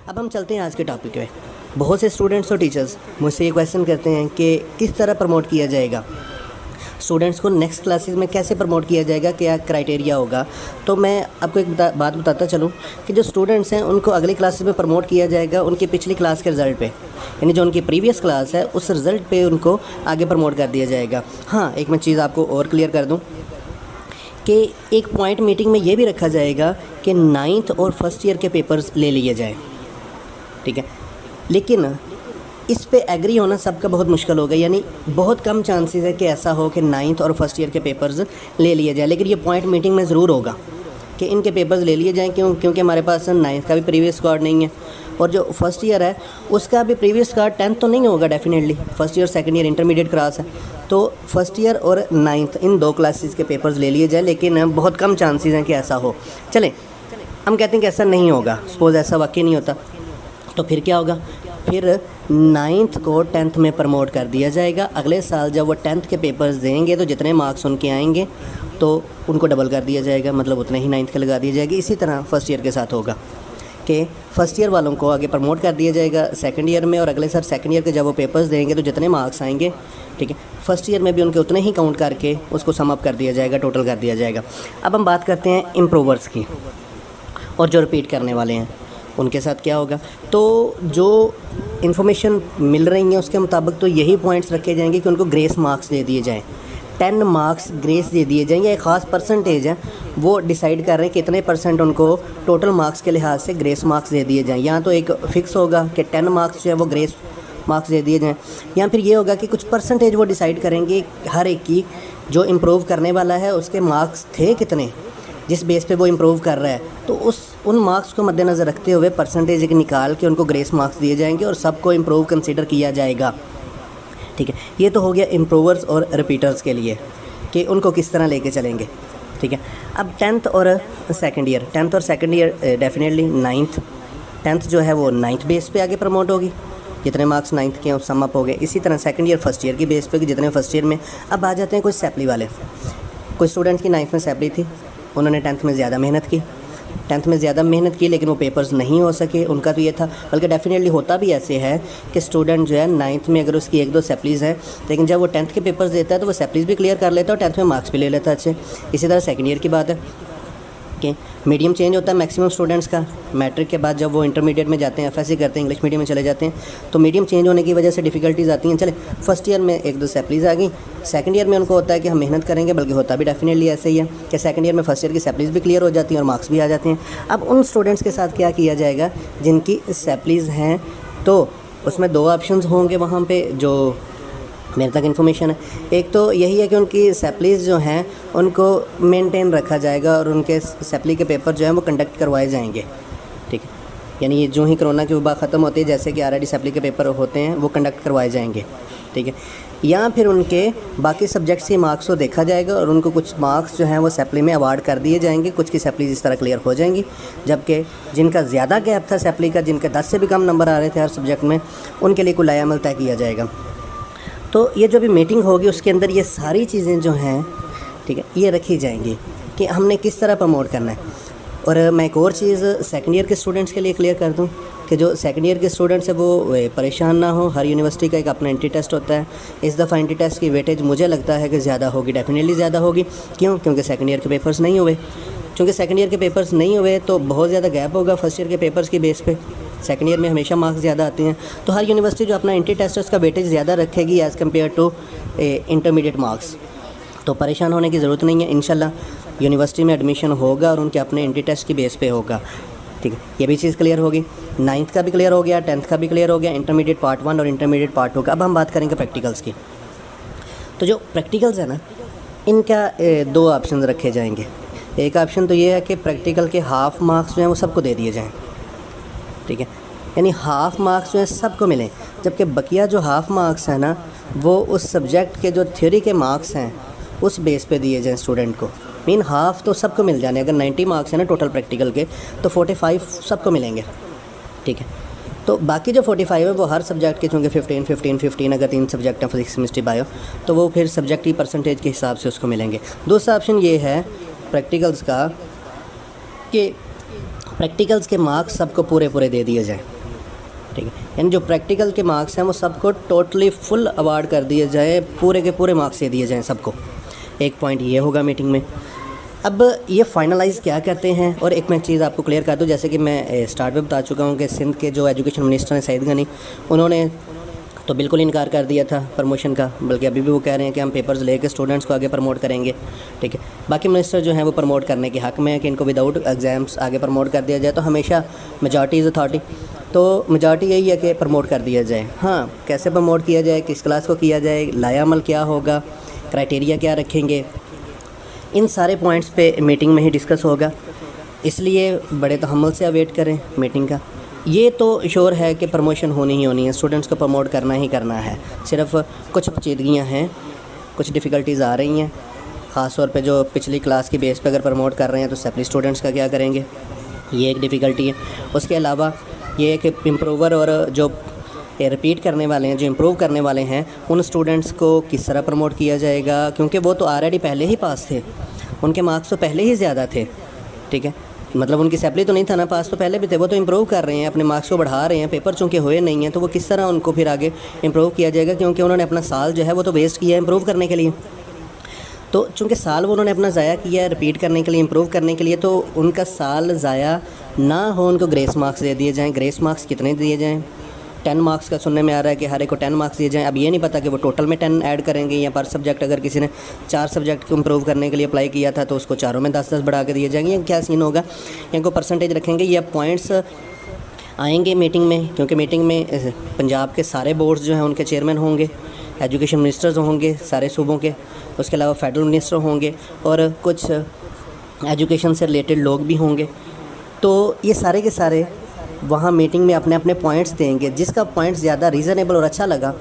अब हम चलते हैं आज के टॉपिक पे। बहुत से स्टूडेंट्स और टीचर्स मुझसे ये क्वेश्चन करते हैं कि किस तरह प्रमोट किया जाएगा, स्टूडेंट्स को नेक्स्ट क्लासेस में कैसे प्रमोट किया जाएगा, क्या क्राइटेरिया होगा। तो मैं आपको एक बात बताता चलूँ कि जो स्टूडेंट्स हैं उनको अगली क्लासेस में प्रमोट किया जाएगा उनकी पिछली क्लास के रिज़ल्ट पे, यानी जो उनकी प्रीवियस क्लास है उस रिज़ल्ट पे उनको आगे प्रमोट कर दिया जाएगा। हाँ, एक मैं चीज़ आपको और क्लियर कर दूँ कि एक पॉइंट मीटिंग में ये भी रखा जाएगा कि 9th और फर्स्ट ईयर के पेपर्स ले लिए जाए, ठीक है। लेकिन इस पे एग्री होना सबका बहुत मुश्किल होगा, यानी बहुत कम चांसेस है कि ऐसा हो कि 9th और फर्स्ट ईयर के पेपर्स ले लिए जाए। लेकिन ये पॉइंट मीटिंग में ज़रूर होगा कि इनके पेपर्स ले लिए जाएँ। क्योंकि हमारे पास 9th का भी प्रीवियस कार्ड नहीं है और जो फर्स्ट ईयर है उसका भी प्रीवियस कार्ड 10th तो नहीं होगा definitely. First year second year intermediate class है, तो फर्स्ट ईयर और 9th इन दो क्लासेस के पेपर्स ले लिए जाए। लेकिन बहुत कम चांसेस हैं कि ऐसा हो। चलें, हम कहते हैं कि ऐसा नहीं होगा, सपोज़ ऐसा वाकई नहीं होता, तो फिर क्या होगा? फिर 9th को 10th में प्रमोट कर दिया जाएगा। अगले साल जब वो 10th के पेपर्स देंगे तो जितने मार्क्स उनके आएंगे तो उनको डबल कर दिया जाएगा, मतलब उतने ही 9th के लगा दिए जाएगी। इसी तरह फर्स्ट ईयर के साथ होगा कि फर्स्ट ईयर वालों को आगे प्रमोट कर दिया जाएगा सेकंड ईयर में, और अगले साल सेकंड ईयर के जब वो पेपर्स देंगे तो जितने मार्क्स आएंगे, ठीक है, फर्स्ट ईयर में भी उनके उतने ही काउंट करके उसको सम अप कर दिया जाएगा, टोटल कर दिया जाएगा। अब हम बात करते हैं इम्प्रूवर्स की, और जो रिपीट करने वाले हैं उनके साथ क्या होगा। तो जो इन्फॉर्मेशन मिल रही है उसके मुताबिक तो यही पॉइंट्स रखे जाएंगे कि उनको ग्रेस मार्क्स दे दिए जाएँ, 10 मार्क्स ग्रेस दे दिए जाएंगे। एक ख़ास परसेंटेज है वो डिसाइड कर रहे हैं कितने परसेंट उनको टोटल मार्क्स के लिहाज से ग्रेस मार्क्स दे दिए जाएँ। यहाँ तो एक फ़िक्स होगा कि 10 मार्क्स जो है वो ग्रेस मार्क्स दे दिए जाएँ, या फिर ये होगा कि कुछ परसेंटेज वो डिसाइड करेंगे हर एक की, जो इम्प्रूव करने वाला है उसके मार्क्स थे कितने, जिस बेस पे वो इम्प्रूव कर रहा है, तो उन मार्क्स को मद्देनज़र रखते हुए परसेंटेज निकाल के उनको ग्रेस मार्क्स दिए जाएंगे और सबको इम्प्रूव कंसीडर किया जाएगा, ठीक है। ये तो हो गया इम्प्रूवर्स और रिपीटर्स के लिए कि उनको किस तरह लेके चलेंगे, ठीक है। अब 10th और सेकंड ईयर डेफिनेटली 9th जो है वो 9th बेस पे आगे प्रमोट होगी, जितने मार्क्स 9th के हैं सम अप हो गए। इसी तरह सेकंड ईयर फर्स्ट ईयर की बेस पे जितने फर्स्ट ईयर में। अब आ जाते हैं कुछ सैपली वाले। कुछ स्टूडेंट्स की 9th में सैपली थी, उन्होंने 10th में ज़्यादा मेहनत की लेकिन वो पेपर्स नहीं हो सके। उनका तो ये था, बल्कि डेफिनेटली होता भी ऐसे है कि स्टूडेंट जो है 9th में अगर उसकी 1-2 सैपलीज़ है, लेकिन जब वो 10th के पेपर्स देता है तो वो सैपलीज़ भी क्लियर कर लेता है और 10th में मार्क्स भी ले लेता है अच्छे। इसी तरह सेकंड ईयर की बात है कि मीडियम चेंज होता है मैक्सिमम स्टूडेंट्स का। मैट्रिक के बाद जब वो इंटरमीडिएट में जाते हैं, एफएससी करते हैं, इंग्लिश मीडियम में चले जाते हैं, तो मीडियम चेंज होने की वजह से डिफ़िकल्टीज़ आती हैं। चले, फर्स्ट ईयर में 1-2 सैपलीज़ आ गई, सेकंड ईयर में उनको होता है कि हम मेहनत करेंगे, बल्कि होता भी डेफिनेटली ऐसे ही है कि सेकंड ईयर में फर्स्ट ईयर की सैपलीज़ भी क्लियर हो जाती हैं और मार्क्स भी आ जाते हैं। अब उन स्टूडेंट्स के साथ क्या किया जाएगा जिनकी सैपलीज़ हैं, तो उसमें 2 ऑप्शंस होंगे वहाँ पर जो मेरे तक इन्फॉर्मेशन है। एक तो यही है कि उनकी सैपलीज़ जो हैं उनको मेंटेन रखा जाएगा और उनके सैपली के पेपर जो हैं वो कंडक्ट करवाए जाएंगे, ठीक है। यानी ये जो ही कोरोना की वबा ख़त्म होती है, जैसे कि ऑलरेडी सैपली के पेपर होते हैं वो कंडक्ट करवाए जाएंगे, ठीक है। या फिर उनके बाकी सब्जेक्ट्स के मार्क्स को देखा जाएगा और उनको कुछ मार्क्स जो हैं वो सैपली में अवार्ड कर दिए जाएंगे। कुछ की सैपलीज़ इस तरह क्लियर हो जाएंगी, जबकि जिनका ज़्यादा गैप था सैपली का, जिनके 10 से भी कम नंबर आ रहे थे हर सब्जेक्ट में, उनके लिए कुल अमल तय किया जाएगा। तो ये जो भी मीटिंग होगी उसके अंदर ये सारी चीज़ें जो हैं, ठीक है, ये रखी जाएंगी कि हमने किस तरह प्रमोट करना है। और मैं एक और चीज़ सेकंड ईयर के स्टूडेंट्स के लिए क्लियर कर दूं कि जो सेकंड ईयर के स्टूडेंट्स हैं वो परेशान ना हो। हर यूनिवर्सिटी का एक अपना एंट्री टेस्ट होता है। इस दफ़ा एंट्री टेस्ट की वेटेज मुझे लगता है कि ज़्यादा होगी, डेफिनेटली ज़्यादा होगी। क्योंकि सेकंड ईयर के पेपर्स नहीं हुए। चूँकि सेकंड ईयर के पेपर्स नहीं हुए तो बहुत ज़्यादा गैप होगा फर्स्ट ईयर के पेपर्स की बेस पे। सेकंड ईयर में हमेशा मार्क्स ज़्यादा आते हैं, तो हर यूनिवर्सिटी जो अपना एंट्री टेस्ट है उसका वेटेज ज़्यादा रखेगी as compare to intermediate marks. तो परेशान होने की ज़रूरत नहीं है। इंशाल्लाह यूनिवर्सिटी में एडमिशन होगा और उनके अपने एंट्री टेस्ट की बेस पे होगा, ठीक है। ये भी चीज़ क्लियर होगी। 9th का भी क्लियर हो गया, 10th का भी क्लियर हो गया, इंटरमीडिएट पार्ट 1 और इंटरमीडिएट पार्ट 2 का। अब हम बात करेंगे प्रैक्टिकल्स की। तो जो प्रैक्टिकल्स है ना, इनका 2 ऑप्शन रखे जाएंगे। एक ऑप्शन तो ये है कि प्रैक्टिकल के हाफ़ मार्क्स जो हैं वो सबको दे दिए जाएँ, ठीक है, यानी हाफ़ मार्क्स जो है सबको मिलें, जबकि बकिया जो हाफ़ मार्क्स हैं ना वो उस सब्जेक्ट के जो थ्योरी के मार्क्स हैं उस बेस पे दिए जाएँ स्टूडेंट को। मीन हाफ़ तो सबको मिल जाने। अगर 90 मार्क्स हैं ना टोटल प्रैक्टिकल के, तो 45 सबको मिलेंगे, ठीक है। तो बाकी जो 45 है वो हर सब्जेक्ट के, चूँकि 15 अगर 3 सब्जेक्ट हैं, फिजिक्स केमिस्ट्री बायो, तो वो फिर सब्जेक्ट की परसेंटेज के हिसाब से उसको मिलेंगे। दूसरा ऑप्शन ये है प्रैक्टिकल्स का कि प्रैक्टिकल्स के मार्क्स सबको पूरे दे दिए जाएँ, ठीक है। यानी जो प्रैक्टिकल के मार्क्स हैं वो सबको टोटली फुल अवार्ड कर दिए जाए, पूरे के पूरे मार्क्स दे दिए जाएँ सबको। एक पॉइंट ये होगा मीटिंग में। अब ये फाइनलाइज़ क्या करते हैं, और एक मैं चीज़ आपको क्लियर कर दूं, जैसे कि मैं स्टार्ट में बता चुका हूं कि सिंध के जो एजुकेशन मिनिस्टर हैं सईद गनी, उन्होंने तो बिल्कुल इनकार कर दिया था प्रमोशन का, बल्कि अभी भी वो कह रहे हैं कि हम पेपर्स लेके स्टूडेंट्स को आगे प्रमोट करेंगे। ठीक है। बाकी मिनिस्टर जो हैं वो प्रमोट करने के हक़ में है कि इनको विदाउट एग्ज़ाम्स आगे प्रमोट कर दिया जाए। तो हमेशा मेजॉरिटी इज़ अथॉरिटी, तो मेजॉरिटी यही है कि प्रमोट कर दिया जाए। हाँ, कैसे प्रमोट किया जाए, किस क्लास को किया जाए, लाया अमल क्या होगा, क्राइटेरिया क्या रखेंगे, इन सारे पॉइंट्स पे मीटिंग में ही डिस्कस होगा। इसलिए बड़े तहम्मुल से अवेट करें मीटिंग का। ये तो श्योर है कि प्रमोशन होनी ही होनी है, स्टूडेंट्स को प्रमोट करना ही करना है। सिर्फ कुछ पेचीदगियाँ हैं, कुछ डिफ़िकल्टीज़ आ रही हैं, ख़ास तौर पे जो पिछली क्लास की बेस पे अगर प्रमोट कर रहे हैं तो सैपली स्टूडेंट्स का क्या करेंगे, ये एक डिफ़िकल्टी है। उसके अलावा ये कि इम्प्रूवर और जो रिपीट करने वाले हैं, जो इम्प्रूव करने वाले हैं, उन स्टूडेंट्स को किस तरह प्रमोट किया जाएगा, क्योंकि वो तो ऑलरेडी पहले ही पास थे, उनके मार्क्स तो पहले ही ज़्यादा थे। ठीक है, मतलब उनकी सैपली तो नहीं था ना, पास तो पहले भी थे, वो तो इम्प्रूव कर रहे हैं, अपने मार्क्स को बढ़ा रहे हैं, पेपर चूँकि हुए नहीं हैं, तो वो किस तरह उनको फिर आगे इम्प्रूव किया जाएगा, क्योंकि उन्होंने अपना साल जो है वो तो वेस्ट किया है इम्प्रूव करने के लिए। तो चूँकि साल वो उन्होंने अपना ज़ाया किया है रिपीट करने के लिए, इम्प्रूव करने के लिए, तो उनका साल ज़ाया ना हो, उनको ग्रेस मार्क्स दे दिए जाएँ। ग्रेस मार्क्स कितने दिए जाएँ? 10 मार्क्स का सुनने में आ रहा है कि हर एक को 10 मार्क्स दिए जाएँ। अब ये नहीं पता कि वो टोटल में 10 ऐड करेंगे या पर सब्जेक्ट अगर किसी ने 4 सब्जेक्ट को इम्प्रूव करने के लिए अप्लाई किया था तो उसको चारों में 10-10 बढ़ा के दिए जाएंगे, या क्या सीन होगा, या को परसेंटेज रखेंगे, या पॉइंट्स आएंगे मीटिंग में। क्योंकि मीटिंग में पंजाब के सारे बोर्ड्स जो हैं उनके चेयरमैन होंगे, एजुकेशन मिनिस्टर्स होंगे सारे सूबों के, उसके अलावा फेडरल मिनिस्टर होंगे और कुछ एजुकेशन से रिलेटेड लोग भी होंगे। तो ये सारे के सारे वहाँ मीटिंग में अपने अपने पॉइंट्स देंगे, जिसका पॉइंट ज़्यादा रीज़नेबल और अच्छा लगा,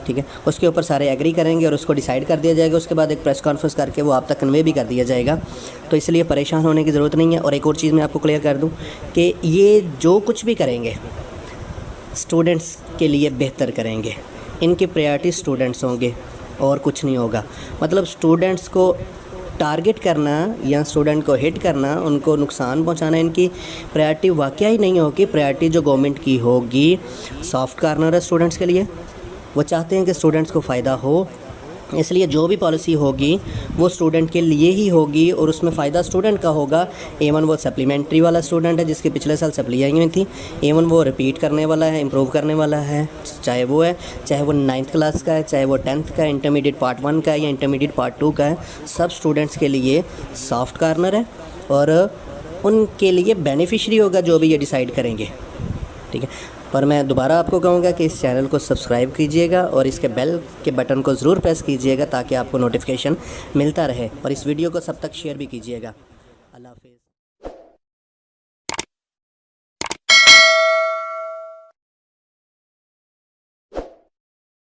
ठीक है, उसके ऊपर सारे एग्री करेंगे और उसको डिसाइड कर दिया जाएगा। उसके बाद एक प्रेस कॉन्फ्रेंस करके वो आप तक कन्वे भी कर दिया जाएगा। तो इसलिए परेशान होने की ज़रूरत नहीं है। और एक और चीज़ मैं आपको क्लियर कर दूं कि ये जो कुछ भी करेंगे स्टूडेंट्स के लिए बेहतर करेंगे, इनकी प्रायोरिटी स्टूडेंट्स होंगे और कुछ नहीं होगा। मतलब स्टूडेंट्स को टारगेट करना या स्टूडेंट को हिट करना, उनको नुकसान पहुंचाना, इनकी प्रायोरिटी वाकई ही नहीं होगी। प्रायोरिटी जो गवर्नमेंट की होगी, सॉफ्ट कॉर्नर है स्टूडेंट्स के लिए, वो चाहते हैं कि स्टूडेंट्स को फ़ायदा हो, इसलिए जो भी पॉलिसी होगी वो स्टूडेंट के लिए ही होगी और उसमें फ़ायदा स्टूडेंट का होगा। एवन वो सप्लीमेंट्री वाला स्टूडेंट है जिसके पिछले साल सप्ली आई हुई थी, एवन वो रिपीट करने वाला है, इम्प्रूव करने वाला है, चाहे वो 9th क्लास का है, चाहे वो 10th का, इंटरमीडिएट पार्ट 1 का है या इंटरमीडिएट पार्ट 2 का है, सब स्टूडेंट्स के लिए सॉफ्ट कॉर्नर है और उनके लिए बेनिफिशरी होगा जो भी ये डिसाइड करेंगे। ठीक है। पर मैं दोबारा आपको कहूँगा कि इस चैनल को सब्सक्राइब कीजिएगा और इसके बेल के बटन को ज़रूर प्रेस कीजिएगा ताकि आपको नोटिफिकेशन मिलता रहे, और इस वीडियो को सब तक शेयर भी कीजिएगा। अल्लाह हाफ़िज़।